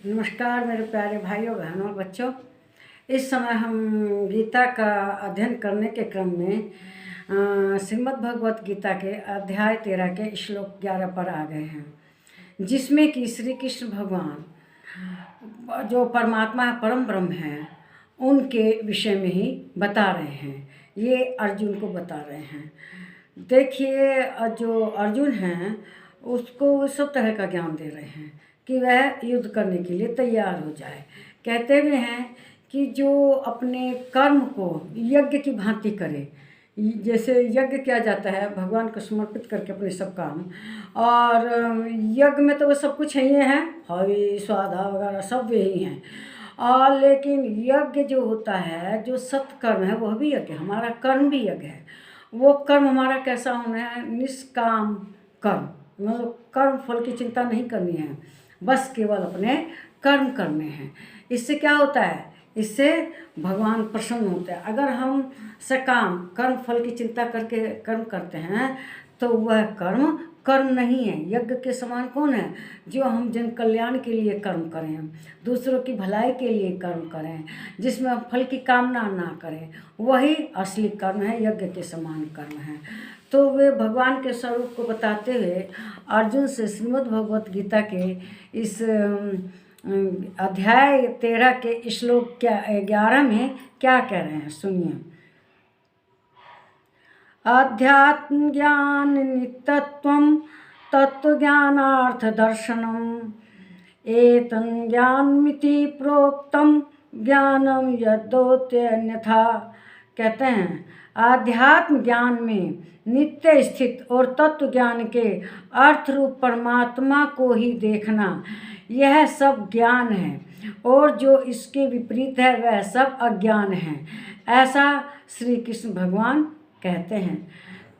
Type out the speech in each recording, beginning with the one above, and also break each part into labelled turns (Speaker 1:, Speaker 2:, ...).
Speaker 1: नमस्कार मेरे प्यारे भाइयों बहनों बच्चों। इस समय हम गीता का अध्ययन करने के क्रम में श्रीमद् भगवत गीता के अध्याय 13 के श्लोक 11 पर आ गए हैं, जिसमें कि श्री कृष्ण भगवान जो परमात्मा है, परम ब्रह्म है, उनके विषय में ही बता रहे हैं। ये अर्जुन को बता रहे हैं। देखिए, जो अर्जुन हैं उसको सब तरह का ज्ञान दे रहे हैं कि वह युद्ध करने के लिए तैयार हो जाए। कहते हुए हैं कि जो अपने कर्म को यज्ञ की भांति करे, जैसे यज्ञ किया जाता है भगवान को समर्पित करके अपने सब काम, और यज्ञ में तो वो सब कुछ ही है, हवि स्वाधा वगैरह सब यही हैं। और लेकिन यज्ञ जो होता है, जो सत्कर्म है, वह भी यज्ञ, हमारा कर्म भी यज्ञ है। वो कर्म हमारा कैसा होना है? निष्काम कर्म, मतलब कर्म फल की चिंता नहीं करनी है, बस केवल अपने कर्म करने हैं। इससे क्या होता है? इससे भगवान प्रसन्न होते हैं। अगर हम सकाम कर्म फल की चिंता करके कर्म करते हैं तो वह कर्म कर्म नहीं है। यज्ञ के समान कौन है? जो हम जन कल्याण के लिए कर्म करें, दूसरों की भलाई के लिए कर्म करें, जिसमें हम फल की कामना ना करें, वही असली कर्म है, यज्ञ के समान कर्म है। तो वे भगवान के स्वरूप को बताते हुए अर्जुन से श्रीमद् भगवत गीता के इस अध्याय 13 के श्लोक 11 में क्या कह रहे हैं, सुनिए। अध्यात्म ज्ञान नित्यत्वं तत्वज्ञानार्थ दर्शनम एतं ज्ञानमिति प्रोक्तम ज्ञानम यद्योत्यन्यथा। कहते हैं आध्यात्म ज्ञान में नित्य स्थित और तत्व ज्ञान के अर्थ रूप परमात्मा को ही देखना, यह सब ज्ञान है, और जो इसके विपरीत है वह सब अज्ञान है, ऐसा श्री कृष्ण भगवान कहते हैं।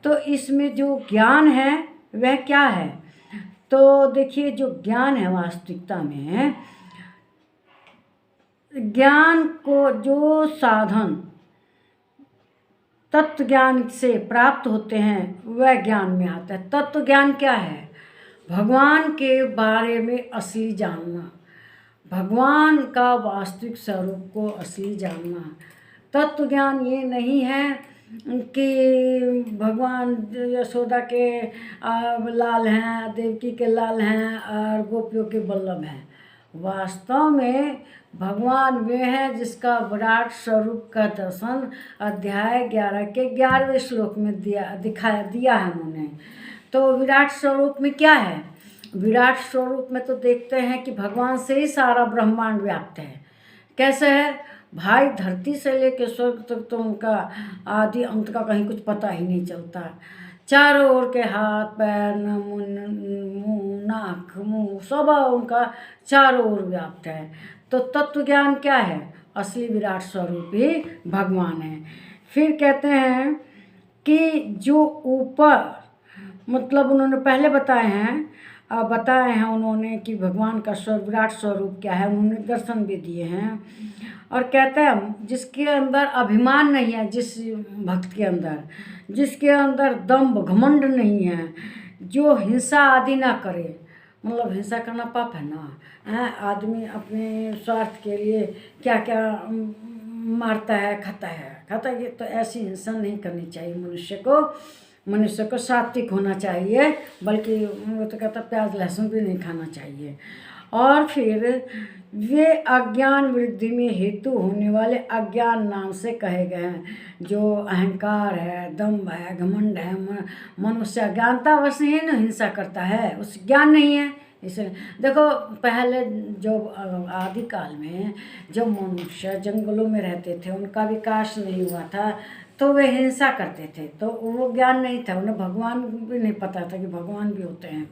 Speaker 1: तो इसमें जो ज्ञान है वह क्या है? तो देखिए, जो ज्ञान है वास्तविकता में, ज्ञान को जो साधन तत्व ज्ञान से प्राप्त होते हैं वह ज्ञान में आता है। तत्व ज्ञान क्या है? भगवान के बारे में असली जानना, भगवान का वास्तविक स्वरूप को असली जानना। तत्व ज्ञान ये नहीं है कि भगवान यशोदा के लाल हैं, देवकी के लाल हैं और गोपियों के बल्लभ हैं। वास्तव में भगवान वे हैं जिसका विराट स्वरूप का दर्शन अध्याय 11 के 11वें श्लोक में दिया है उन्होंने। तो विराट स्वरूप में क्या है? विराट स्वरूप में तो देखते हैं कि भगवान से ही सारा ब्रह्मांड व्याप्त है। कैसे है भाई? धरती से लेकर स्वर्ग तक तो उनका आदि अंत का कहीं कुछ पता ही नहीं चलता। चारों ओर के हाथ पैर मुंह नाक मुंह सब उनका चारों ओर व्याप्त है। तो तत्व ज्ञान क्या है? असली विराट स्वरूप ही भगवान है। फिर कहते हैं कि जो ऊपर, मतलब उन्होंने पहले बताए हैं उन्होंने कि भगवान का विराट स्वरूप क्या है, उन्होंने दर्शन भी दिए हैं। और कहते हैं जिसके अंदर अभिमान नहीं है, जिस भक्त के अंदर, जिसके अंदर दम्भ घमंड नहीं है, जो हिंसा आदि ना करे, मतलब हिंसा करना पाप है ना, आदमी अपने स्वार्थ के लिए क्या क्या मारता है, खाता है, तो ऐसी हिंसा नहीं करनी चाहिए। मनुष्य को सात्विक होना चाहिए, बल्कि वो तो कहता प्याज लहसुन भी नहीं खाना चाहिए। और फिर वे अज्ञान वृद्धि में हेतु होने वाले अज्ञान नाम से कहे गए हैं। जो अहंकार है, दम्भ है, घमंड है, मनुष्य अज्ञानतावश ही न हिंसा करता है, उस ज्ञान नहीं है। इसे देखो, पहले जो आदिकाल में जब मनुष्य जंगलों में रहते थे, उनका विकास नहीं हुआ था, तो वे हिंसा करते थे, तो वो ज्ञान नहीं था, उन्हें भगवान भी नहीं पता था कि भगवान भी होते हैं।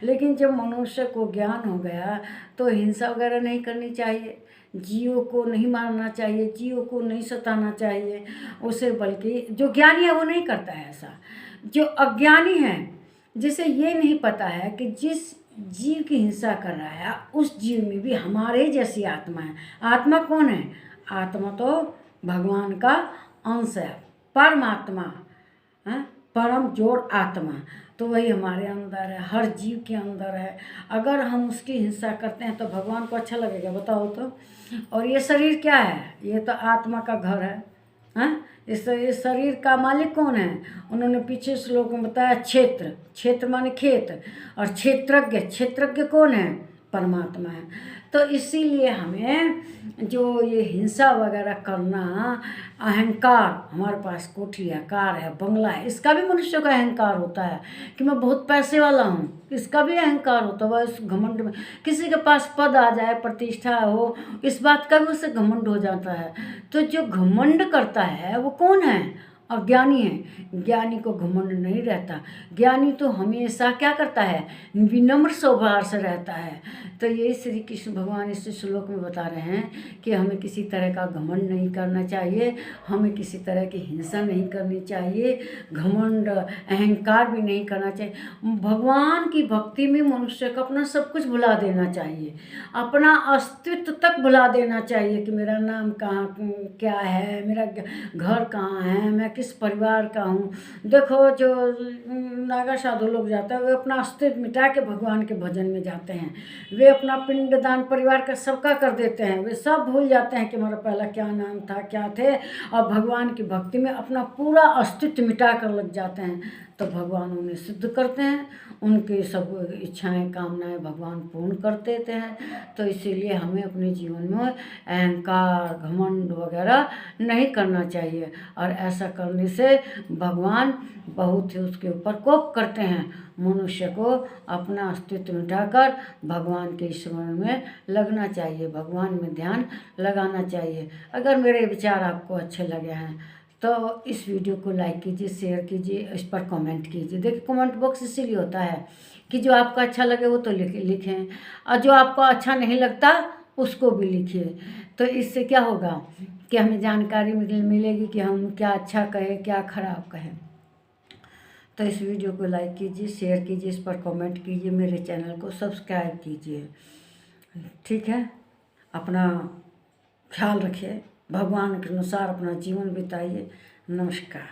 Speaker 1: लेकिन जब मनुष्य को ज्ञान हो गया तो हिंसा वगैरह नहीं करनी चाहिए, जीवों को नहीं मारना चाहिए, जीवों को नहीं सताना चाहिए उसे, बल्कि जो ज्ञानी है वो नहीं करता है ऐसा। जो अज्ञानी है, जिसे ये नहीं पता है कि जिस जीव की हिंसा कर रहा है उस जीव में भी हमारे जैसी आत्मा है। आत्मा कौन है? आत्मा तो भगवान का अंश है, परमात्मा है, परम जोड़ आत्मा। तो वही हमारे अंदर है, हर जीव के अंदर है। अगर हम उसकी हिंसा करते हैं तो भगवान को अच्छा लगेगा, बताओ तो। और ये शरीर क्या है? ये तो आत्मा का घर है, हाँ। इस शरीर का मालिक कौन है? उन्होंने पीछे श्लोक में बताया, क्षेत्र। क्षेत्र माने खेत, और क्षेत्रज्ञ, क्षेत्रज्ञ कौन है? परमात्मा है। तो इसीलिए हमें जो ये हिंसा वगैरह करना, अहंकार, हमारे पास कोठी है, कार है, बंगला है, इसका भी मनुष्य का अहंकार होता है कि मैं बहुत पैसे वाला हूँ, इसका भी अहंकार होता है। वह इस घमंड में, किसी के पास पद आ जाए, प्रतिष्ठा हो, इस बात का भी उसे घमंड हो जाता है। तो जो घमंड करता है वो कौन है? अज्ञानी है। ज्ञानी को घमंड नहीं रहता। ज्ञानी तो हमेशा क्या करता है? विनम्र स्वभाव से रहता है। तो यही श्री कृष्ण भगवान इस श्लोक में बता रहे हैं कि हमें किसी तरह का घमंड नहीं करना चाहिए, हमें किसी तरह की हिंसा नहीं करनी चाहिए, घमंड अहंकार भी नहीं करना चाहिए। भगवान की भक्ति में मनुष्य को अपना सब कुछ भुला देना चाहिए, अपना अस्तित्व तक भुला देना चाहिए कि मेरा नाम कहाँ क्या है, मेरा घर कहाँ है, मैं किस परिवार का हूँ। देखो जो नागा साधु लोग जाते हैं, वे अपना अस्तित्व मिटा के भगवान के भजन में जाते हैं। वे अपना पिंडदान परिवार का सबका कर देते हैं, वे सब भूल जाते हैं कि हमारा पहला क्या नाम था, क्या थे, और भगवान की भक्ति में अपना पूरा अस्तित्व मिटा कर लग जाते हैं। तो भगवान उन्हें सिद्ध करते हैं, उनकी सब इच्छाएं कामनाएं भगवान पूर्ण कर देते हैं। तो इसीलिए हमें अपने जीवन में अहंकार घमंड वगैरह नहीं करना चाहिए, और ऐसा करने से भगवान बहुत ही उसके ऊपर कोप करते हैं। मनुष्य को अपना अस्तित्व मिटाकर भगवान के स्मरण में लगना चाहिए, भगवान में ध्यान लगाना चाहिए। अगर मेरे विचार आपको अच्छे लगे हैं तो इस वीडियो को लाइक कीजिए, शेयर कीजिए, इस पर कमेंट कीजिए। देखिए कमेंट बॉक्स इसीलिए होता है कि जो आपको अच्छा लगे वो तो लिखें, और जो आपको अच्छा नहीं लगता उसको भी लिखिए। तो इससे क्या होगा कि हमें जानकारी मिलेगी कि हम क्या अच्छा कहें, क्या खराब कहें। तो इस वीडियो को लाइक कीजिए, शेयर कीजिए, इस पर कमेंट कीजिए, मेरे चैनल को सब्सक्राइब कीजिए। ठीक है, अपना ख्याल रखिए, भगवान के अनुसार अपना जीवन बिताइए। नमस्कार।